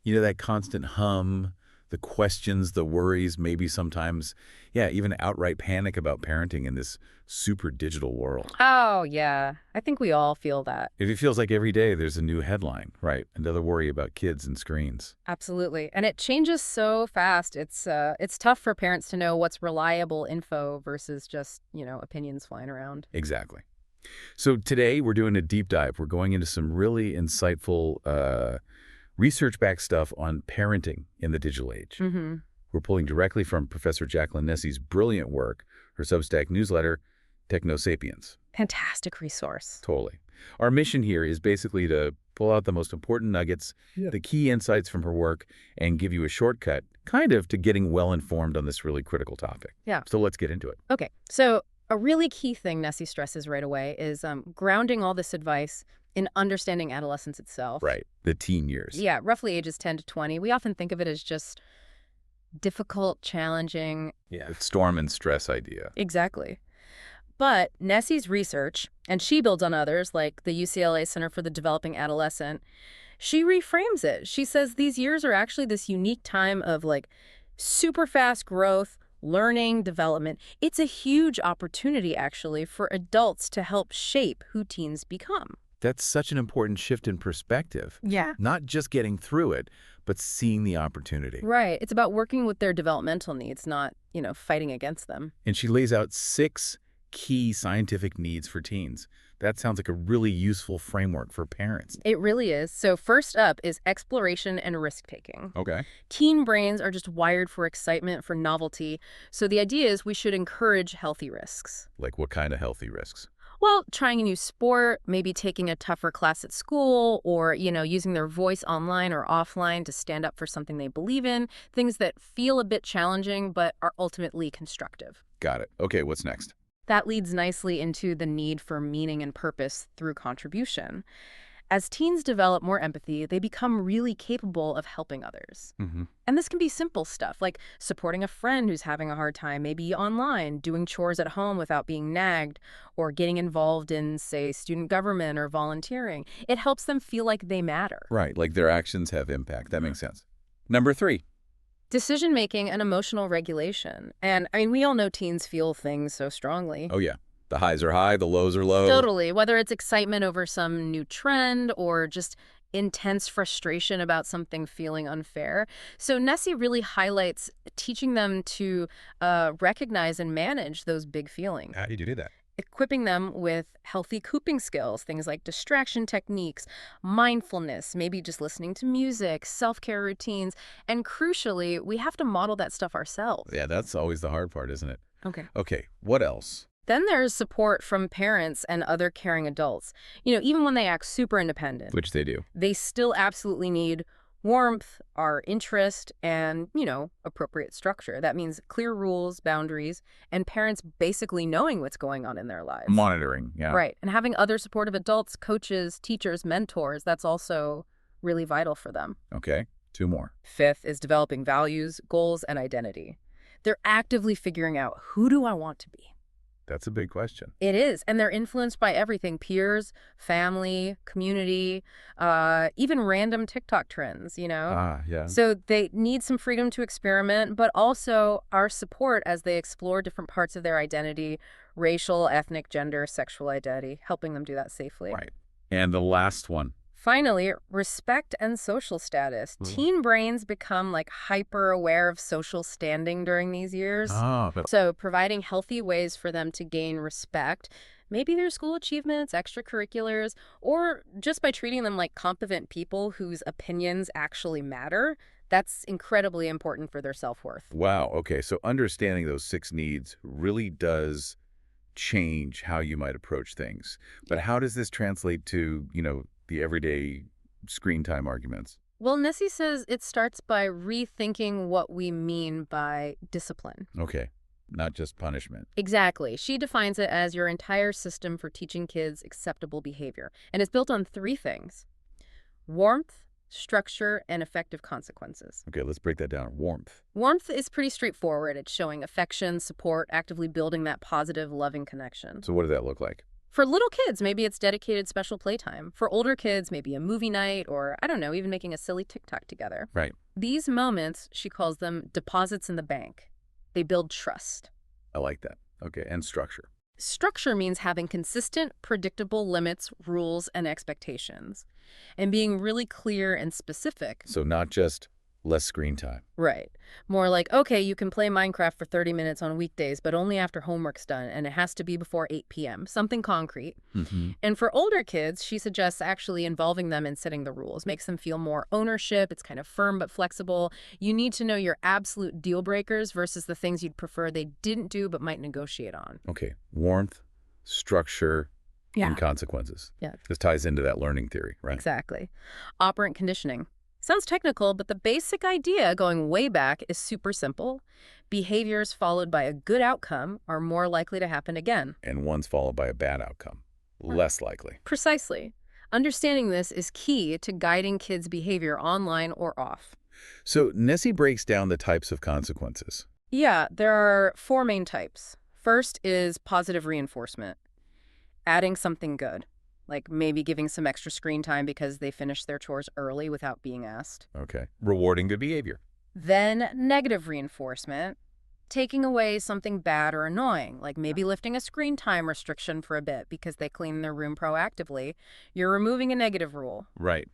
You know, that constant hum, the questions, the worries, maybe sometimes, yeah, even outright panic about parenting in this super digital world. Oh, yeah. I think we all feel that. It feels like every day there's a new headline, right? Another worry about kids and screens. Absolutely. And it changes so fast. It's tough for parents to know what's reliable info versus just, opinions flying around. Exactly. So today we're doing a deep dive. We're going into some really insightful research-backed stuff on parenting in the digital age. Mhm. We're pulling directly from Professor Jacqueline Nessie's brilliant work, her Substack newsletter, Technosapiens. Fantastic resource. Totally. Our mission here is basically to pull out the most important nuggets, the key insights from her work, and give you a shortcut, kind of, to getting well-informed on this really critical topic. Yeah. So let's get into it. Okay. So a really key thing Nessie stresses right away is grounding all this advice in understanding adolescence itself. Right. The teen years. Yeah, roughly ages 10 to 20. We often think of it as just difficult, challenging. Yeah. The storm and stress idea. Exactly. But Nessie's research, and she builds on others like the UCLA Center for the Developing Adolescent, she reframes it. She says these years are actually this unique time of super fast growth, learning, development. It's a huge opportunity actually for adults to help shape who teens become. That's such an important shift in perspective. Yeah. Not just getting through it, but seeing the opportunity. Right. It's about working with their developmental needs, not, fighting against them. And she lays out 6 key scientific needs for teens. That sounds like a really useful framework for parents. It really is. So first up is exploration and risk-taking. Okay. Teen brains are just wired for excitement, for novelty. So the idea is we should encourage healthy risks. Like what kind of healthy risks? Well, trying a new sport, maybe taking a tougher class at school, or, using their voice online or offline to stand up for something they believe in, things that feel a bit challenging but are ultimately constructive. Got it. Okay, what's next? That leads nicely into the need for meaning and purpose through contribution. As teens develop more empathy, they become really capable of helping others. Mm-hmm. And this can be simple stuff, like supporting a friend who's having a hard time, maybe online, doing chores at home without being nagged, or getting involved in, say, student government or volunteering. It helps them feel like they matter. Right, like their actions have impact. That makes sense. Number 3. Decision-making and emotional regulation. And, we all know teens feel things so strongly. Oh, yeah. The highs are high, the lows are low. Totally. Whether it's excitement over some new trend or just intense frustration about something feeling unfair. So Nessie really highlights teaching them to recognize and manage those big feelings. How do you do that? Equipping them with healthy coping skills, things like distraction techniques, mindfulness, maybe just listening to music, self-care routines, and crucially, we have to model that stuff ourselves. Yeah, that's always the hard part, isn't it? Okay. Okay, what else? Then there's support from parents and other caring adults. Even when they act super independent, Which they do. they still absolutely need warmth, our interest, and, appropriate structure. That means clear rules, boundaries, and parents basically knowing what's going on in their lives. Monitoring, yeah. Right. And having other supportive adults, coaches, teachers, mentors, that's also really vital for them. Okay, 2 more. Fifth is developing values, goals, and identity. They're actively figuring out, who do I want to be? That's a big question. It is. And they're influenced by everything: peers, family, community, even random TikTok trends, Ah, yeah. So they need some freedom to experiment, but also our support as they explore different parts of their identity: racial, ethnic, gender, sexual identity, helping them do that safely. Right. And the last one. Finally, respect and social status. Teen brains become hyper aware of social standing during these years. Ah, but So providing healthy ways for them to gain respect, maybe their school achievements, extracurriculars, or just by treating them like competent people whose opinions actually matter, that's incredibly important for their self-worth. wow. Okay, so understanding those 6 needs really does change how you might approach things. But how does this translate to, the everyday screen time arguments? Well, Nessie says it starts by rethinking what we mean by discipline. Okay, not just punishment. Exactly. She defines it as your entire system for teaching kids acceptable behavior. And it's built on 3 things: warmth, structure, and effective consequences. Okay, let's break that down. Warmth. Warmth is pretty straightforward. It's showing affection, support, actively building that positive, loving connection. So what does that look like? For little kids, maybe it's dedicated special playtime. For older kids, maybe a movie night or, I don't know, even making a silly TikTok together. Right. These moments, she calls them deposits in the bank. They build trust. I like that. Okay, and structure. Structure means having consistent, predictable limits, rules, and expectations, and being really clear and specific. So not just less screen time. Right. More like, okay, you can play Minecraft for 30 minutes on weekdays, but only after homework's done, and it has to be before 8 p.m., something concrete. Mm-hmm. And for older kids, she suggests actually involving them in setting the rules, makes them feel more ownership. It's kind of firm but flexible. You need to know your absolute deal breakers versus the things you'd prefer they didn't do but might negotiate on. Okay, warmth, structure, Yeah. and consequences. Yeah. This ties into that learning theory, right? Exactly. Operant conditioning. Sounds technical, but the basic idea going way back is super simple. Behaviors followed by a good outcome are more likely to happen again. And one's followed by a bad outcome. Less likely. Precisely. Understanding this is key to guiding kids' behavior online or off. So Nessie breaks down the types of consequences. Yeah, there are 4 main types. First is positive reinforcement. Adding something good, like maybe giving some extra screen time because they finished their chores early without being asked. Okay. Rewarding good behavior. Then negative reinforcement, taking away something bad or annoying, like maybe lifting a screen time restriction for a bit because they clean their room proactively. You're removing a negative rule. Right.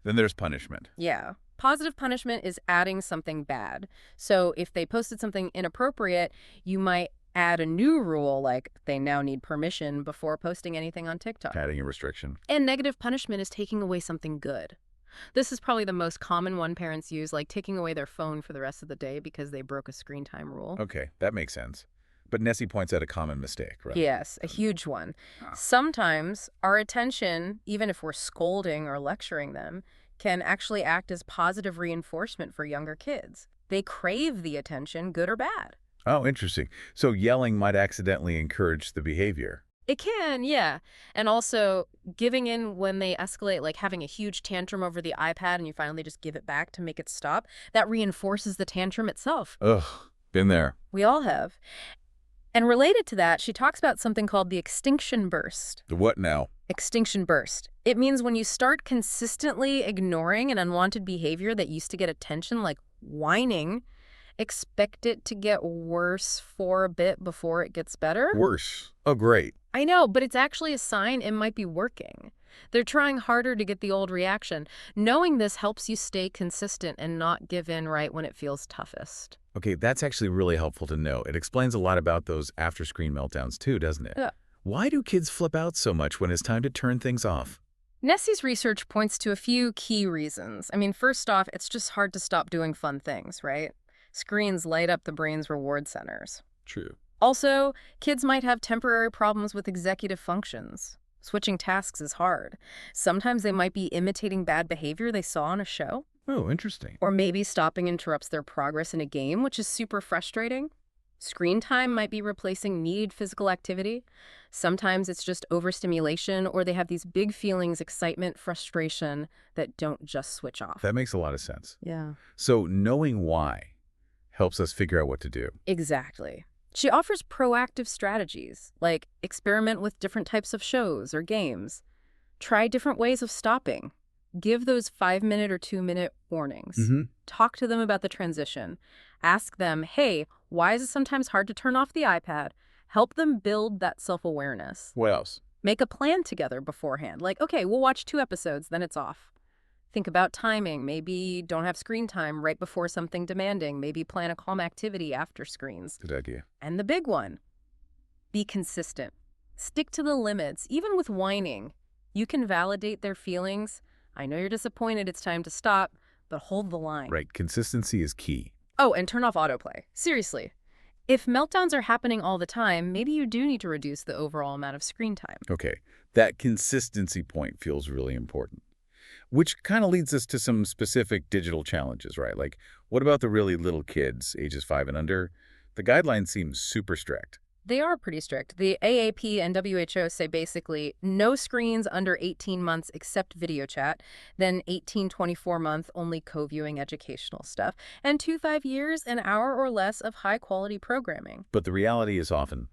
Then there's punishment. Yeah. Positive punishment is adding something bad. So if they posted something inappropriate, you might add a new rule like they now need permission before posting anything on TikTok. Adding a restriction. And negative punishment is taking away something good. This is probably the most common one parents use, like taking away their phone for the rest of the day because they broke a screen time rule. Okay, that makes sense. But Nessie points out a common mistake, right? Yes, a huge one. Sometimes our attention, even if we're scolding or lecturing them, can actually act as positive reinforcement for younger kids. They crave the attention, good or bad. Oh, interesting. So yelling might accidentally encourage the behavior. It can, yeah. And also giving in when they escalate, like having a huge tantrum over the iPad and you finally just give it back to make it stop, that reinforces the tantrum itself. Ugh, been there. We all have. And related to that, she talks about something called the extinction burst. The what now? Extinction burst. It means when you start consistently ignoring an unwanted behavior that used to get attention, like whining, expect it to get worse for a bit before it gets better. Worse. Oh, great. I know, but it's actually a sign it might be working. They're trying harder to get the old reaction. Knowing this helps you stay consistent and not give in right when it feels toughest. Okay, that's actually really helpful to know. It explains a lot about those after-screen meltdowns too, doesn't it? Yeah. Why do kids flip out so much when it's time to turn things off? Nessie's research points to a few key reasons. I mean, first off, it's just hard to stop doing fun things, right? Screens light up the brain's reward centers. True. Also, kids might have temporary problems with executive functions. Switching tasks is hard. Sometimes they might be imitating bad behavior they saw on a show. Oh, interesting. Or maybe stopping interrupts their progress in a game, which is super frustrating. Screen time might be replacing needed physical activity. Sometimes it's just overstimulation, or they have these big feelings, excitement, frustration, that don't just switch off. That makes a lot of sense. Yeah. So knowing why helps us figure out what to do. Exactly. She offers proactive strategies, like experiment with different types of shows or games. Try different ways of stopping. Give those 5-minute or 2-minute warnings. Talk to them about the transition. Ask them, hey, why is it sometimes hard to turn off the iPad? Help them build that self-awareness. What else? Make a plan together beforehand. Like, okay, we'll watch 2 episodes, then it's off. Think about timing. Maybe don't have screen time right before something demanding. Maybe plan a calm activity after screens. Good idea. And the big one, be consistent. Stick to the limits, even with whining. You can validate their feelings. I know you're disappointed, it's time to stop, but hold the line. Right. Consistency is key. Oh, and turn off autoplay. Seriously. If meltdowns are happening all the time, maybe you do need to reduce the overall amount of screen time. Okay. That consistency point feels really important. Which kind of leads us to some specific digital challenges, right? Like, what about the really little kids, ages 5 and under? The guidelines seem super strict. They are pretty strict. The AAP and WHO say basically no screens under 18 months except video chat, then 18-24 month only co-viewing educational stuff, and 2-5 years, an hour or less of high-quality programming. But the reality is often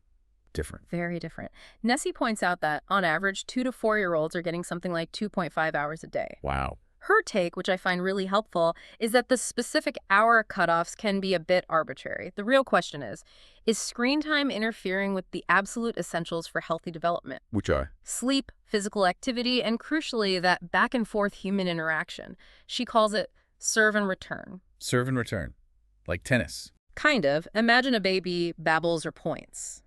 different. Very different. Nessie points out that, on average, 2 to 4-year-olds are getting something like 2.5 hours a day. Wow. Her take, which I find really helpful, is that the specific hour cutoffs can be a bit arbitrary. The real question is screen time interfering with the absolute essentials for healthy development? Which are? Sleep, physical activity, and crucially, that back and forth human interaction. She calls it serve and return. Serve and return. Like tennis. Kind of. Imagine a baby babbles or points.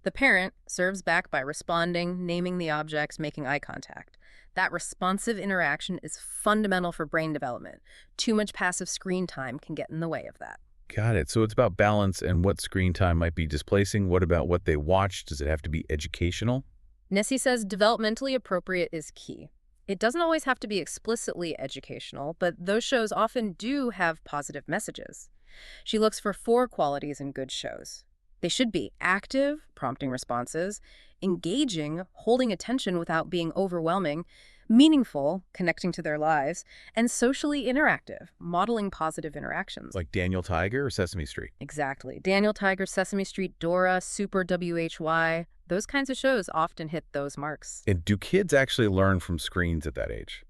The parent serves back by responding, naming the objects, making eye contact. That responsive interaction is fundamental for brain development. Too much passive screen time can get in the way of that. Got it. So it's about balance and what screen time might be displacing. What about what they watch? Does it have to be educational? Nessie says developmentally appropriate is key. It doesn't always have to be explicitly educational, but those shows often do have positive messages. She looks for 4 qualities in good shows. They should be active, prompting responses, engaging, holding attention without being overwhelming, meaningful, connecting to their lives, and socially interactive, modeling positive interactions. Like Daniel Tiger or Sesame Street? Exactly. Daniel Tiger, Sesame Street, Dora, Super WHY, those kinds of shows often hit those marks. And do kids actually learn from screens at that age?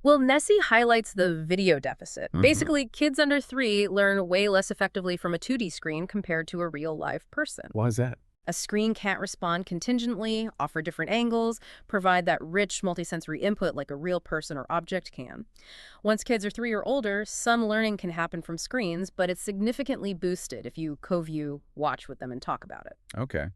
Well, Nessie highlights the video deficit. Basically, kids under 3 learn way less effectively from a 2D screen compared to a real live person. Why is that? A screen can't respond contingently, offer different angles, provide that rich multisensory input like a real person or object can. Once kids are 3 or older, some learning can happen from screens, but it's significantly boosted if you co-view, watch with them, and talk about it. Okay.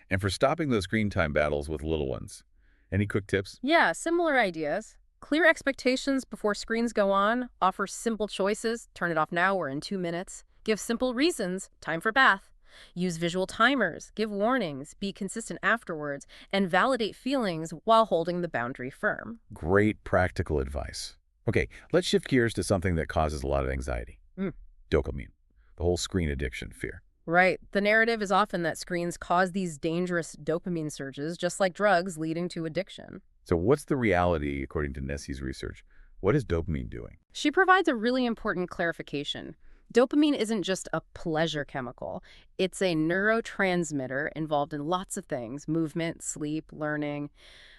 And for stopping those screen time battles with little ones, any quick tips? Yeah, similar ideas. Clear expectations before screens go on, offer simple choices, turn it off now or in 2 minutes, give simple reasons, time for bath, use visual timers, give warnings, be consistent afterwards, and validate feelings while holding the boundary firm. Great practical advice. Okay, let's shift gears to something that causes a lot of anxiety. Dopamine, the whole screen addiction fear. Right. The narrative is often that screens cause these dangerous dopamine surges, just like drugs, leading to addiction. So what's the reality, according to Nessie's research? What is dopamine doing? She provides a really important clarification. Dopamine isn't just a pleasure chemical. It's a neurotransmitter involved in lots of things, movement, sleep, learning.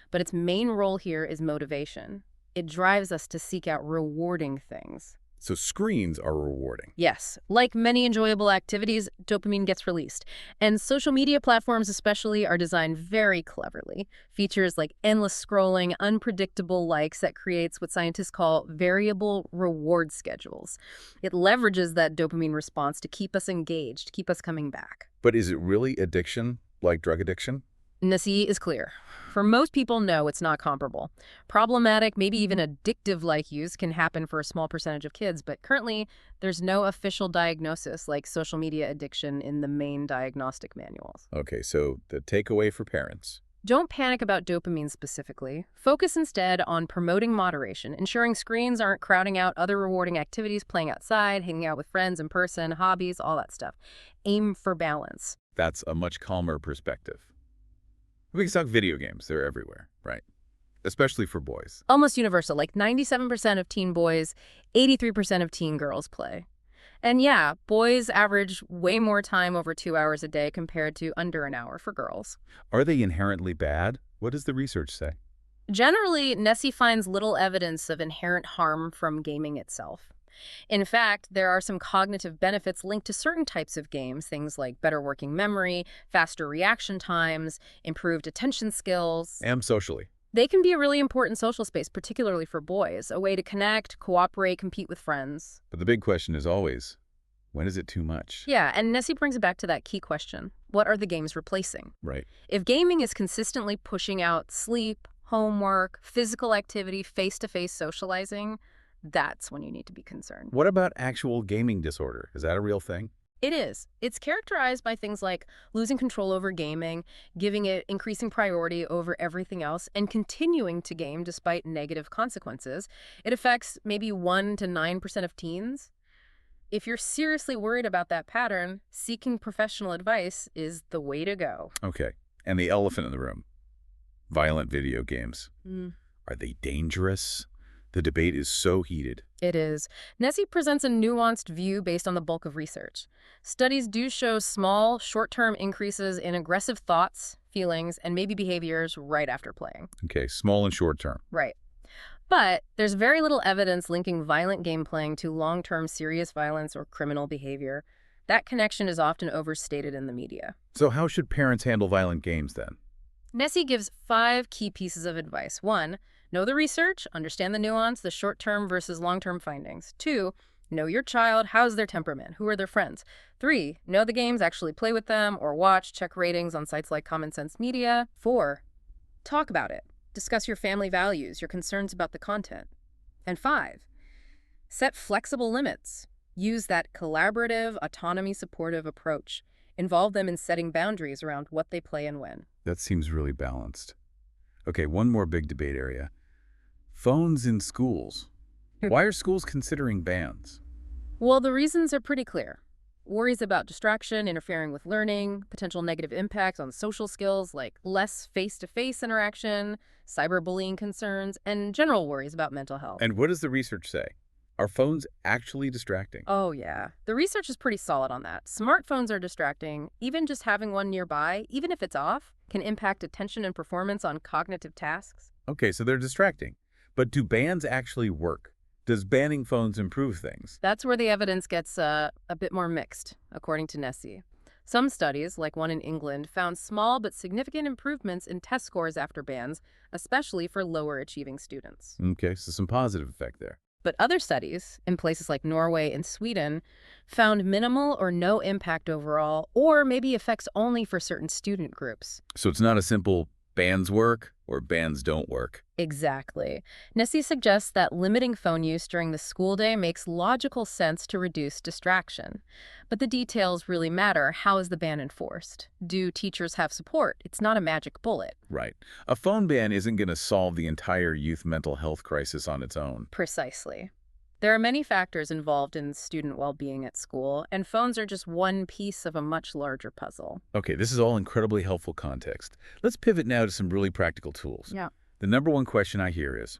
But its main role here is motivation. It drives us to seek out rewarding things. So screens are rewarding. Yes, like many enjoyable activities, dopamine gets released. And social media platforms especially are designed very cleverly. Features like endless scrolling, unpredictable likes that creates what scientists call variable reward schedules. It leverages that dopamine response to keep us engaged, keep us coming back. But is it really addiction, like drug addiction? Nessie is clear. For most people, no, it's not comparable. Problematic, maybe even addictive-like use can happen for a small percentage of kids, but currently there's no official diagnosis like social media addiction in the main diagnostic manuals. Okay, so the takeaway for parents. Don't panic about dopamine specifically. Focus instead on promoting moderation, ensuring screens aren't crowding out other rewarding activities, playing outside, hanging out with friends in person, hobbies, all that stuff. Aim for balance. That's a much calmer perspective. We can talk video games. They're everywhere, right? Especially for boys. Almost universal, like 97% of teen boys, 83% of teen girls play. And yeah, boys average way more time over 2 hours a day compared to under an hour for girls. Are they inherently bad? What does the research say? Generally, Nessie finds little evidence of inherent harm from gaming itself. In fact, there are some cognitive benefits linked to certain types of games, things like better working memory, faster reaction times, improved attention skills. And socially. They can be a really important social space, particularly for boys, a way to connect, cooperate, compete with friends. But the big question is always, when is it too much? Yeah, and Nessie brings it back to that key question. What are the games replacing? Right. If gaming is consistently pushing out sleep, homework, physical activity, face-to-face socializing, that's when you need to be concerned. What about actual gaming disorder? Is that a real thing? It is. It's characterized by things like losing control over gaming, giving it increasing priority over everything else, and continuing to game despite negative consequences. It affects maybe 1 to 9% of teens. If you're seriously worried about that pattern, seeking professional advice is the way to go. Okay. And the elephant in the room. Violent video games. Are they dangerous? The debate is so heated. It is. Nessie presents a nuanced view based on the bulk of research. Studies do show small, short-term increases in aggressive thoughts, feelings, and maybe behaviors right after playing. Okay, small and short term. Right. But there's very little evidence linking violent game playing to long-term serious violence or criminal behavior. That connection is often overstated in the media. So how should parents handle violent games then? Nessie gives 5 key pieces of advice. 1, know the research, understand the nuance, the short-term versus long-term findings. 2, know your child, how's their temperament, who are their friends. 3, know the games, actually play with them or watch, check ratings on sites like Common Sense Media. 4, talk about it. Discuss your family values, your concerns about the content. And 5, set flexible limits. Use that collaborative, autonomy-supportive approach. Involve them in setting boundaries around what they play and when. That seems really balanced. Okay, one more big debate area. Phones in schools. Why are schools considering bans? Well, the reasons are pretty clear. Worries about distraction, interfering with learning, potential negative impacts on social skills like less face-to-face interaction, cyberbullying concerns, and general worries about mental health. And what does the research say? Are phones actually distracting? Oh, yeah. The research is pretty solid on that. Smartphones are distracting. Even just having one nearby, even if it's off, can impact attention and performance on cognitive tasks. Okay, so they're distracting. But do bans actually work? Does banning phones improve things? That's where the evidence gets a bit more mixed, according to Nessie. Some studies, like one in England, found small but significant improvements in test scores after bans, especially for lower achieving students. Okay, so some positive effect there. But other studies, in places like Norway and Sweden, found minimal or no impact overall, or maybe effects only for certain student groups. So it's not a simple bans work or bans don't work. Exactly. Nessie suggests that limiting phone use during the school day makes logical sense to reduce distraction. But the details really matter. How is the ban enforced? Do teachers have support? It's not a magic bullet. Right. A phone ban isn't going to solve the entire youth mental health crisis on its own. Precisely. There are many factors involved in student well-being at school, and phones are just one piece of a much larger puzzle. Okay, this is all incredibly helpful context. Let's pivot now to some really practical tools. Yeah. The number one question I hear is,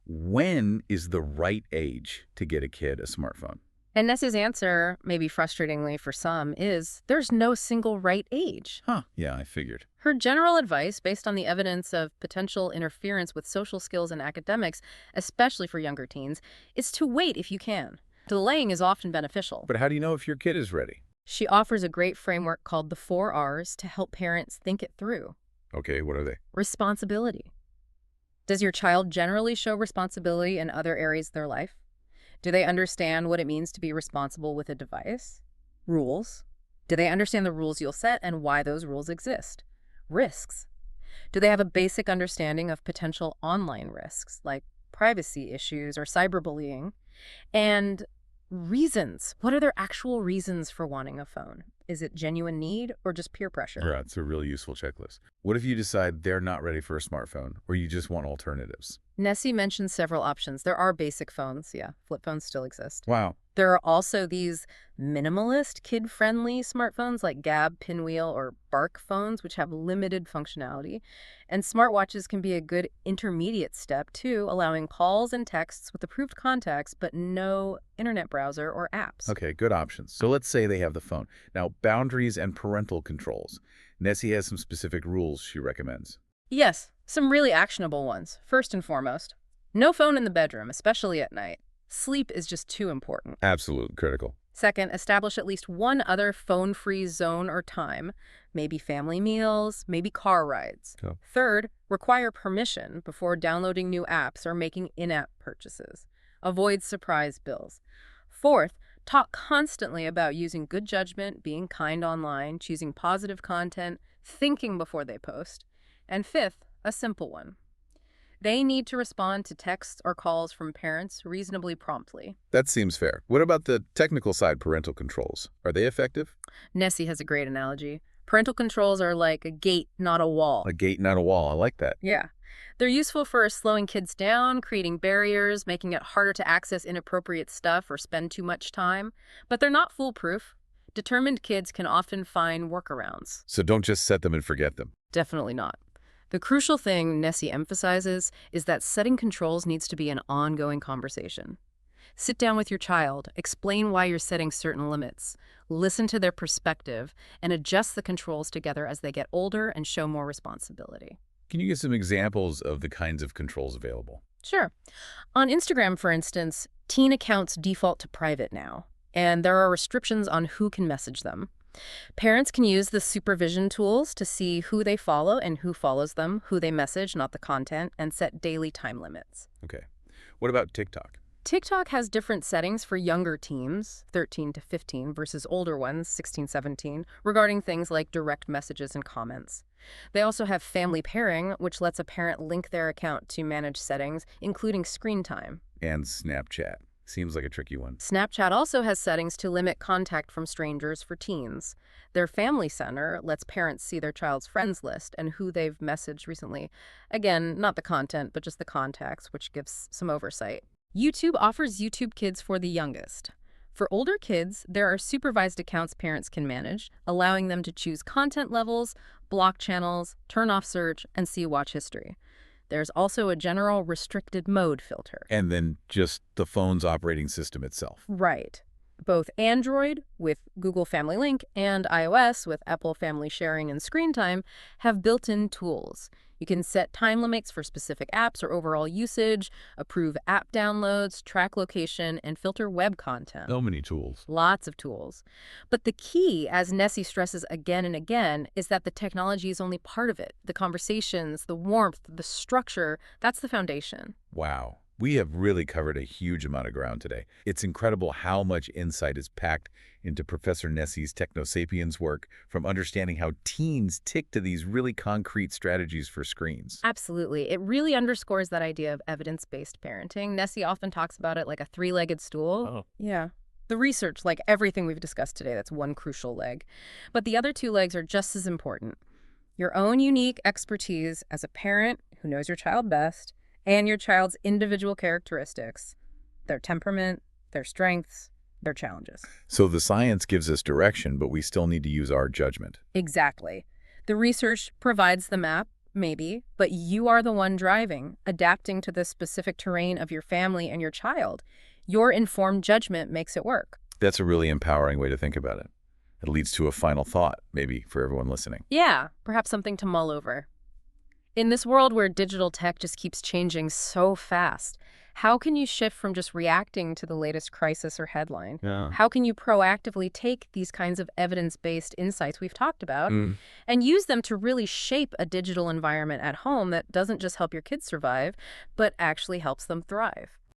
when is the right age to get a kid a smartphone? And Nessie's answer, maybe frustratingly for some, is there's no single right age. Huh, yeah, I figured. Her general advice, based on the evidence of potential interference with social skills and academics, especially for younger teens, is to wait if you can. Delaying is often beneficial. But how do you know if your kid is ready? She offers a great framework called the 4 R's to help parents think it through. Okay, what are they? Responsibility. Does your child generally show responsibility in other areas of their life? Do they understand what it means to be responsible with a device? Rules. Do they understand the rules you'll set and why those rules exist? Risks. Do they have a basic understanding of potential online risks, like privacy issues or cyberbullying? And reasons. What are their actual reasons for wanting a phone? Is it genuine need or just peer pressure? Right, it's a really useful checklist. What if you decide they're not ready for a smartphone, or you just want alternatives? Nessie mentioned several options. There are basic phones, yeah. Flip phones still exist. Wow. There are also these minimalist, kid-friendly smartphones like Gabb, Pinwheel, or Bark phones, which have limited functionality. And smartwatches can be a good intermediate step, too, allowing calls and texts with approved contacts, but no internet browser or apps. Okay, good options. So let's say they have the phone. Now, boundaries and parental controls. Nessie has some specific rules she recommends. Yes, some really actionable ones. First and foremost, no phone in the bedroom, especially at night. Sleep is just too important. Absolutely critical. Second, establish at least one other phone-free zone or time, maybe family meals, maybe car rides. Oh. Third, require permission before downloading new apps or making in-app purchases. Avoid surprise bills. Fourth, talk constantly about using good judgment, being kind online, choosing positive content, thinking before they post. And fifth, a simple one. They need to respond to texts or calls from parents reasonably promptly. That seems fair. What about the technical side parental controls? Are they effective? Nessie has a great analogy. Parental controls are like a gate, not a wall. A gate, not a wall. I like that. Yeah. They're useful for slowing kids down, creating barriers, making it harder to access inappropriate stuff or spend too much time. But they're not foolproof. Determined kids can often find workarounds. So don't just set them and forget them. Definitely not. The crucial thing Nessie emphasizes is that setting controls needs to be an ongoing conversation. Sit down with your child, explain why you're setting certain limits, listen to their perspective, and adjust the controls together as they get older and show more responsibility. Can you give some examples of the kinds of controls available? Sure. On Instagram, for instance, teen accounts default to private now, and there are restrictions on who can message them. Parents can use the supervision tools to see who they follow and who follows them, who they message, not the content, and set daily time limits. Okay. What about TikTok? TikTok has different settings for younger teens, 13 to 15, versus older ones, 16, 17, regarding things like direct messages and comments. They also have family pairing, which lets a parent link their account to manage settings, including screen time. And Snapchat. Seems like a tricky one. Snapchat also has settings to limit contact from strangers for teens. Their Family Center lets parents see their child's friends list and who they've messaged recently. Again, not the content, but just the contacts, which gives some oversight. YouTube offers YouTube Kids for the youngest. For older kids, there are supervised accounts parents can manage, allowing them to choose content levels, block channels, turn off search, and see watch history. There's also a general restricted mode filter. And then just the phone's operating system itself. Right. Both Android with Google Family Link and iOS with Apple Family Sharing and Screen Time have built-in tools. You can set time limits for specific apps or overall usage, approve app downloads, track location, and filter web content. So many tools. Lots of tools. But the key, as Nessie stresses again and again, is that the technology is only part of it. The conversations, the warmth, the structure, that's the foundation. Wow. We have really covered a huge amount of ground today. It's incredible how much insight is packed into Professor Nessie's Technosapiens work, from understanding how teens tick to these really concrete strategies for screens. Absolutely. It really underscores that idea of evidence-based parenting. Nessie often talks about it like a three-legged stool. Oh. Yeah. The research, like everything we've discussed today, that's one crucial leg. But the other two legs are just as important. Your own unique expertise as a parent who knows your child best, and your child's individual characteristics, their temperament, their strengths, their challenges. So the science gives us direction, but we still need to use our judgment. Exactly. The research provides the map, maybe, but you are the one driving, adapting to the specific terrain of your family and your child. Your informed judgment makes it work. That's a really empowering way to think about it. It leads to a final thought, maybe, for everyone listening. Yeah, perhaps something to mull over. In this world where digital tech just keeps changing so fast, how can you shift from just reacting to the latest crisis or headline? Yeah. How can you proactively take these kinds of evidence-based insights we've talked about and use them to really shape a digital environment at home that doesn't just help your kids survive, but actually helps them thrive?